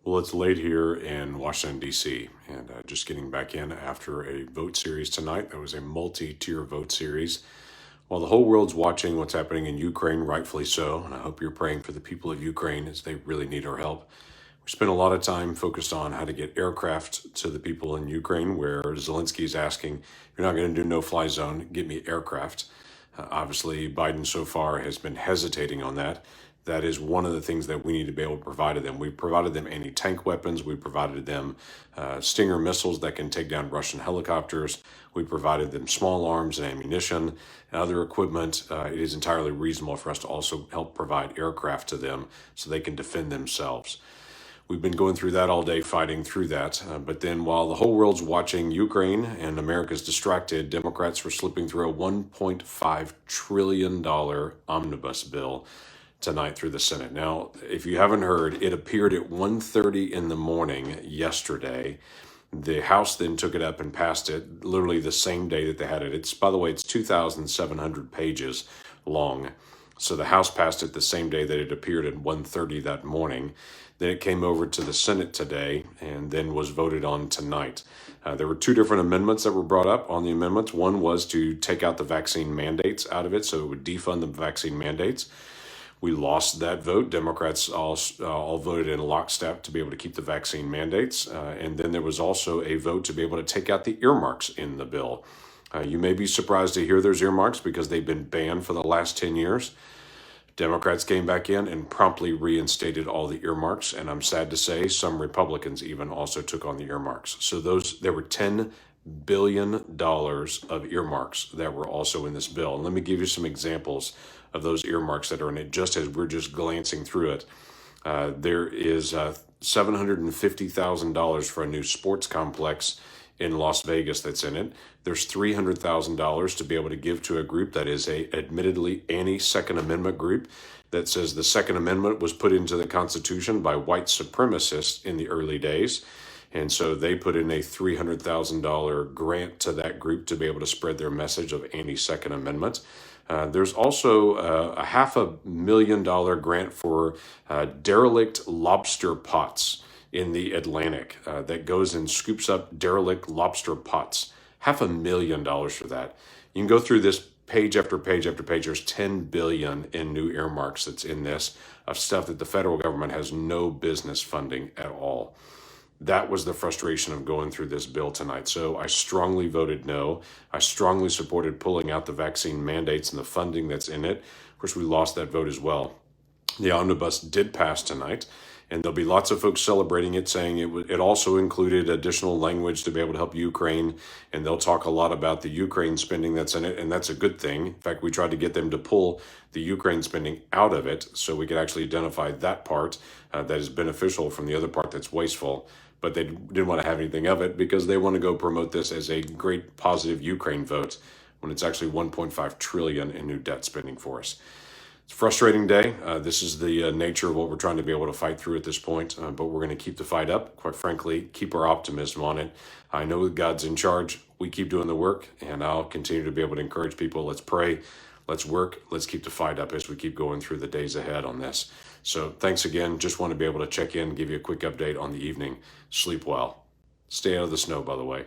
Well, it's late here in Washington, D.C., and just getting back in after a vote series tonight. That was a multi-tier vote series. While the whole world's watching what's happening in Ukraine, rightfully so, and I hope you're praying for the people of Ukraine as they really need our help. We spent a lot of time focused on how to get aircraft to the people in Ukraine, where Zelensky is asking, you're not going to do no-fly zone, get me aircraft. Obviously, Biden so far has been hesitating on that. That is one of the things that we need to be able to provide to them. We provided them anti-tank weapons. We provided them Stinger missiles that can take down Russian helicopters. We provided them small arms and ammunition and other equipment. It is entirely reasonable for us to also help provide aircraft to them so they can defend themselves. We've been going through that all day, fighting through that. But then while the whole world's watching Ukraine and America's distracted, Democrats were slipping through a $1.5 trillion Omnibus Bill tonight through the Senate. Now, if you haven't heard, it appeared at 1:30 in the morning yesterday. The House then took it up and passed it literally the same day that they had it. By the way, it's 2,700 pages long. So the House passed it the same day that it appeared at 1:30 that morning. Then it came over to the Senate today and then was voted on tonight. There were two different amendments that were brought up on the amendments. One was to take out the vaccine mandates out of it, so it would defund the vaccine mandates. We lost that vote. Democrats all voted in lockstep to be able to keep the vaccine mandates. And then there was also a vote to be able to take out the earmarks in the bill. You may be surprised to hear there's earmarks because they've been banned for the last 10 years. Democrats came back in and promptly reinstated all the earmarks. And I'm sad to say some Republicans even also took on the earmarks. So there were $10 billion of earmarks that were also in this bill. And let me give you some examples of those earmarks that are in it, just as we're just glancing through it. There is $750,000 for a new sports complex in Las Vegas that's in it. There's $300,000 to be able to give to a group that is a admittedly anti-Second Amendment group that says the Second Amendment was put into the Constitution by white supremacists in the early days. And so they put in a $300,000 grant to that group to be able to spread their message of anti-Second Amendment. There's also a $500,000 grant for derelict lobster pots in the Atlantic that goes and scoops up derelict lobster pots. $500,000 for that. You can go through this page after page after page. There's $10 billion in new earmarks that's in this of stuff that the federal government has no business funding at all. That was the frustration of going through this bill tonight. So I strongly voted no. I strongly supported pulling out the vaccine mandates and the funding that's in it. Of course, we lost that vote as well. The omnibus did pass tonight, and there'll be lots of folks celebrating it, saying it also included additional language to be able to help Ukraine, and they'll talk a lot about the Ukraine spending that's in it, and that's a good thing. In fact, we tried to get them to pull the Ukraine spending out of it so we could actually identify that part that is beneficial from the other part that's wasteful. But they didn't want to have anything of it because they want to go promote this as a great positive Ukraine vote when it's actually $1.5 trillion in new debt spending for us. It's a frustrating day. This is the nature of what we're trying to be able to fight through at this point, but we're going to keep the fight up. Quite frankly, keep our optimism on it. I know that God's in charge. We keep doing the work, and I'll continue to be able to encourage people. Let's pray. Let's work. Let's keep the fight up as we keep going through the days ahead on this. So thanks again. Just want to be able to check in, give you a quick update on the evening. Sleep well. Stay out of the snow, by the way.